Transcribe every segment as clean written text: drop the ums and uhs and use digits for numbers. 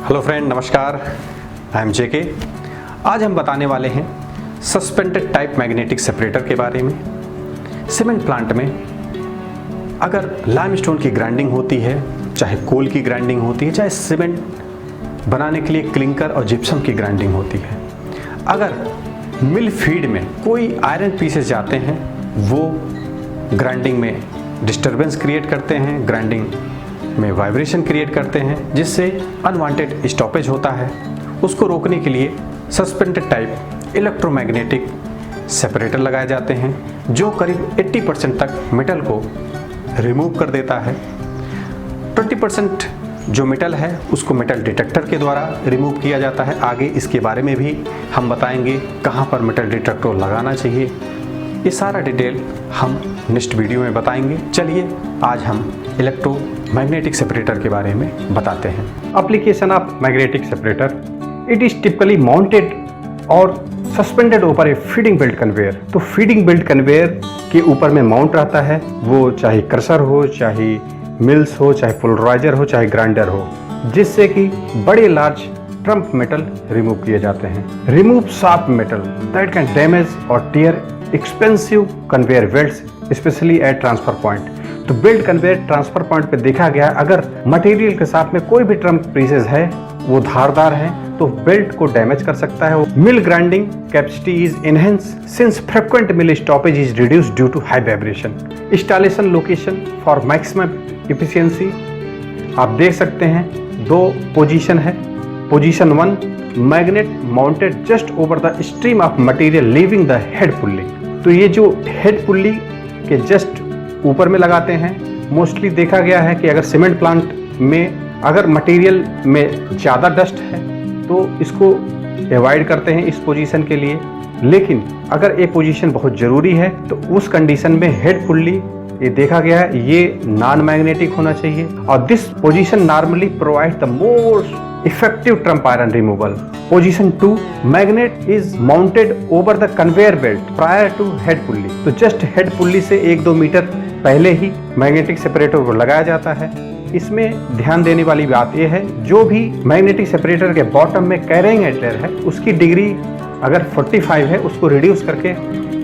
Hello friend, नमस्कार। I am जेके। आज हम बताने वाले हैं सस्पेंडेड टाइप मैग्नेटिक सेपरेटर के बारे में। सीमेंट प्लांट में अगर लाइमस्टोन की ग्राइंडिंग होती है, चाहे कोल की ग्राइंडिंग होती है, चाहे सीमेंट बनाने के लिए क्लिंकर और जिप्सम की ग्राइंडिंग होती है, अगर मिल फीड में कोई आयरन पीसेस जाते हैं, वो ग्राइंडिंग में डिस्टरबेंस क्रिएट करते हैं, ग्राइंडिंग में वाइब्रेशन क्रिएट करते हैं, जिससे अनवांटेड स्टॉपेज होता है। उसको रोकने के लिए सस्पेंडेड टाइप इलेक्ट्रोमैग्नेटिक सेपरेटर लगाए जाते हैं, जो करीब 80% तक मेटल को रिमूव कर देता है। 20% जो मेटल है उसको मेटल डिटेक्टर के द्वारा रिमूव किया जाता है। आगे इसके बारे में भी हम बताएंगे कहाँ पर मेटल डिटेक्टर लगाना चाहिए। ये सारा डिटेल हम नेक्स्ट वीडियो में बताएंगे। चलिए आज हम इलेक्ट्रोमैग्नेटिक सेपरेटर के बारे में बताते हैं। Application of magnetic separator. It is typically mounted और सस्पेंडेड ऊपर ए फीडिंग बेल्ट कन्वेयर। तो फीडिंग बेल्ट कन्वेयर के ऊपर में माउंट रहता है, वो चाहे क्रशर हो, चाहे मिल्स हो, चाहे पोलराइजर हो, चाहे ग्राइंडर हो, जिससे कि बड़े लार्ज ट्रम्प मेटल रिमूव किए जाते हैं। Remove sharp metal that can damage और tear expensive conveyor belts specially at transfer point. तो बेल्ट कन्वेयर ट्रांसफर पॉइंट पे देखा गया, अगर मटेरियल के साथ में कोई भी ट्रम्प पीसेस है, वो धारदार है, तो बेल्ट को डैमेज कर सकता है। Mill grinding capacity is enhance since frequent mill stoppage is reduced due to high vibration. Installation location for maximum efficiency आप देख सकते हैं, दो पोजीशन है। Position 1, magnet mounted just over the stream of material leaving the head pulley. तो ये जो head pulley के जस्ट ऊपर में लगाते हैं। मोस्टली देखा गया है कि अगर सीमेंट प्लांट में अगर मटेरियल में ज़्यादा डस्ट है तो इसको अवॉइड करते हैं इस पोजीशन के लिए। लेकिन अगर ये पोजीशन बहुत ज़रूरी है तो उस कंडीशन में हेड पुल्ली ये देखा गया है ये नॉन मैग्नेटिक होना चाहिए। और this position normally provide the most effective tramp iron removal. Position 2, magnet is mounted over the conveyor belt prior to head pulley. तो जस्ट हेड पुल्ली से 1-2 मीटर पहले ही मैग्नेटिक सेपरेटर को लगाया जाता है। इसमें ध्यान देने वाली बात यह है, जो भी मैग्नेटिक सेपरेटर के बॉटम में कैरिंग एडलर है उसकी डिग्री अगर 45 है उसको रिड्यूस करके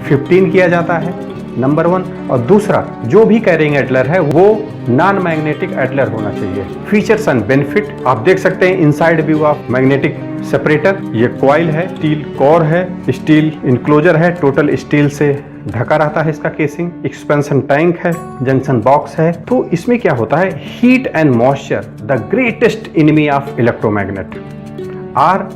15 किया जाता है, नंबर 1। और दूसरा, जो भी कैरिंग एडलर है वो नॉन मैग्नेटिक एडलर होना चाहिए। फीचर्स एंड बेनिफिट आप देख सकते हैं inside view of magnetic separator. ये कॉइल है, स्टील कोर है, स्टील इनक्लोजर है, टोटल स्टील से ढका रहता है इसका केसिंग। एक्सपेंशन टैंक है, जंक्शन बॉक्स है। तो इसमें क्या होता है, heat and moisture the greatest enemy of electromagnet are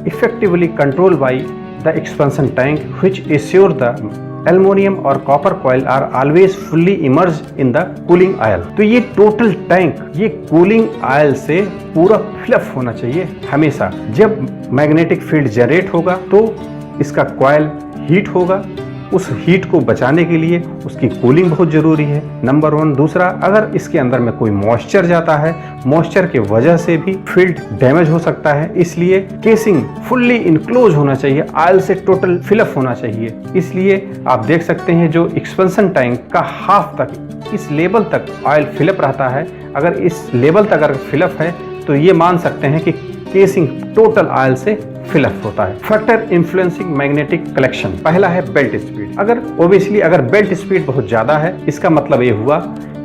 effectively controlled by the expansion tank which assure the aluminium और copper coil are always fully immersed in the cooling oil. तो ये total tank ये cooling oil से पूरा fill up होना चाहिए हमेशा। जब मैग्नेटिक फील्ड जनरेट होगा तो इसका कॉइल हीट होगा, उस हीट को बचाने के लिए उसकी कूलिंग बहुत जरूरी है, नंबर 1। दूसरा, अगर इसके अंदर में कोई मॉइस्चर जाता है, मॉइस्चर के वजह से भी फील्ड डैमेज हो सकता है। इसलिए केसिंग फुल्ली इनक्लोज होना चाहिए, ऑयल से टोटल फिलअप होना चाहिए। इसलिए आप देख सकते हैं जो एक्सपेंशन टैंक का हाफ तक इस लेवल तक ऑयल फिलअप रहता है। अगर इस लेवल तक अगर फिलअप है तो ये मान सकते हैं कि केसिंग टोटल ऑयल से फिलअप होता है। फैक्टर इन्फ्लुएंसिंग मैग्नेटिक कलेक्शन, पहला है बेल्ट स्पीड। अगर ओबियसली अगर बेल्ट स्पीड बहुत ज्यादा है, इसका मतलब ये हुआ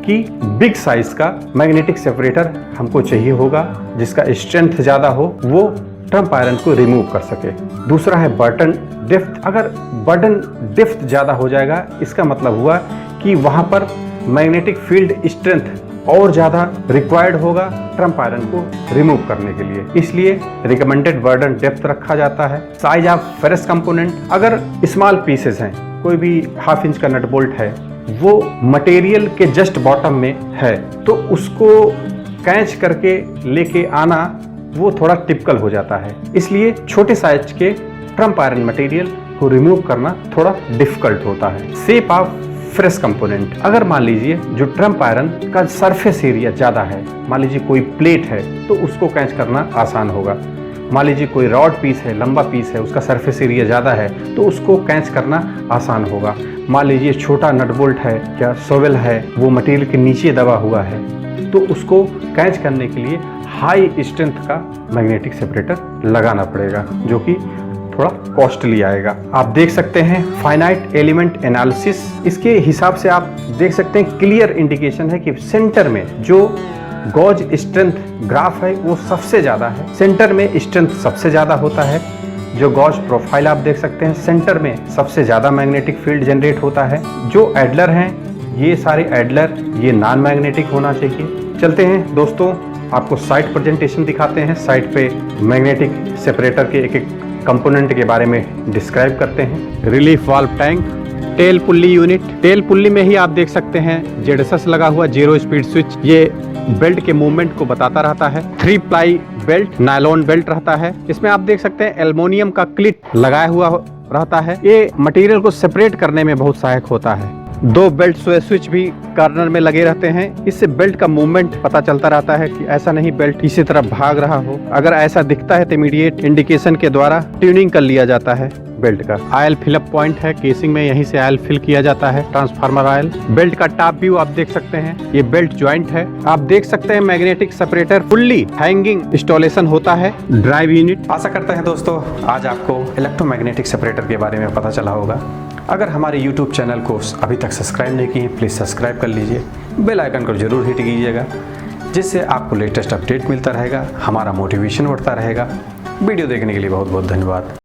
कि बिग साइज का मैग्नेटिक सेपरेटर हमको चाहिए होगा, जिसका स्ट्रेंथ ज्यादा हो, वो ट्रम्प आयरन को रिमूव कर सके। दूसरा है बर्टन डेप्थ। अगर बर्टन डेप्थ ज्यादा हो जाएगा, इसका मतलब हुआ कि वहां पर मैग्नेटिक फील्ड स्ट्रेंथ और ज़्यादा रिक्वायर्ड होगा ट्रम्प आयरन को रिमूव करने के लिए। इसलिए रिकमेंडेड बर्डन डेप्थ रखा जाता है। साइज ऑफ फेरस कंपोनेंट, अगर स्मॉल पीसेस हैं, कोई भी 1/2 इंच का नट बोल्ट है, वो मटेरियल के जस्ट बॉटम में है, तो उसको कैच करके लेके आना वो थोड़ा टिपिकल हो जाता है। इसलिए छोटे साइज के ट्रम्प आयरन मटेरियल को रिमूव करना थोड़ा डिफिकल्ट होता है। शेप ऑफ फ्रेश कंपोनेंट, अगर मान लीजिए जो ट्रम्प आयरन का सरफेस एरिया ज़्यादा है, मान लीजिए कोई प्लेट है तो उसको कैच करना आसान होगा। मान लीजिए कोई रॉड पीस है, लंबा पीस है, उसका सरफेस एरिया ज़्यादा है तो उसको कैच करना आसान होगा। मान लीजिए छोटा नट बोल्ट है या सोवेल है, वो मटेरियल के नीचे दबा हुआ है, तो उसको कैच करने के लिए हाई स्ट्रेंथ का मैग्नेटिक सेपरेटर लगाना पड़ेगा, जो कि थोड़ा कॉस्टली आएगा। आप देख सकते हैं फाइनाइट एलिमेंट एनालिसिस, इसके हिसाब से आप देख सकते हैं क्लियर इंडिकेशन है कि सेंटर में जो गॉज स्ट्रेंथ ग्राफ है वो सबसे ज़्यादा है, सेंटर में स्ट्रेंथ सबसे ज़्यादा होता है। जो गॉज प्रोफाइल आप देख सकते हैं, सेंटर में सबसे ज़्यादा मैग्नेटिक फील्ड जनरेट होता है। जो एडलर हैं, ये सारे एडलर ये नॉन मैग्नेटिक होना चाहिए। चलते हैं दोस्तों, आपको साइट प्रेजेंटेशन दिखाते हैं। साइट पे मैग्नेटिक सेपरेटर के एक एक कंपोनेंट के बारे में डिस्क्राइब करते हैं। Relief valve tank, tail pulley unit, tail pulley में ही आप देख सकते हैं जेडएसएस लगा हुआ, 0 स्पीड स्विच, ये बेल्ट के मूवमेंट को बताता रहता है। 3 प्लाई बेल्ट, नायलॉन बेल्ट रहता है। इसमें आप देख सकते हैं एल्युमिनियम का क्लिप लगाया हुआ रहता है, ये मटेरियल को सेपरेट करने में बहुत सहायक होता है। 2 बेल्ट स्विच भी कॉर्नर में लगे रहते हैं, इससे बेल्ट का मूवमेंट पता चलता रहता है कि ऐसा नहीं बेल्ट इसी तरफ भाग रहा हो। अगर ऐसा दिखता है तो इमीडिएट इंडिकेशन के द्वारा ट्यूनिंग कर लिया जाता है बेल्ट का। ऑयल फिलअप पॉइंट है, केसिंग में यहीं से ऑयल फिल किया जाता है, ट्रांसफार्मर ऑयल। बेल्ट का टॉप व्यू आप देख सकते हैं, ये बेल्ट ज्वाइंट है। आप देख सकते हैं magnetic separator fully hanging installation होता है। Drive unit. आशा करते हैं दोस्तों आज आपको इलेक्ट्रोमैग्नेटिक सेपरेटर के बारे में पता चला होगा। अगर हमारे YouTube चैनल को अभी तक सब्सक्राइब नहीं किए, प्लीज़ सब्सक्राइब कर लीजिए, बेल आइकन को जरूर हिट कीजिएगा, जिससे आपको लेटेस्ट अपडेट मिलता रहेगा, हमारा मोटिवेशन बढ़ता रहेगा। वीडियो देखने के लिए बहुत बहुत धन्यवाद।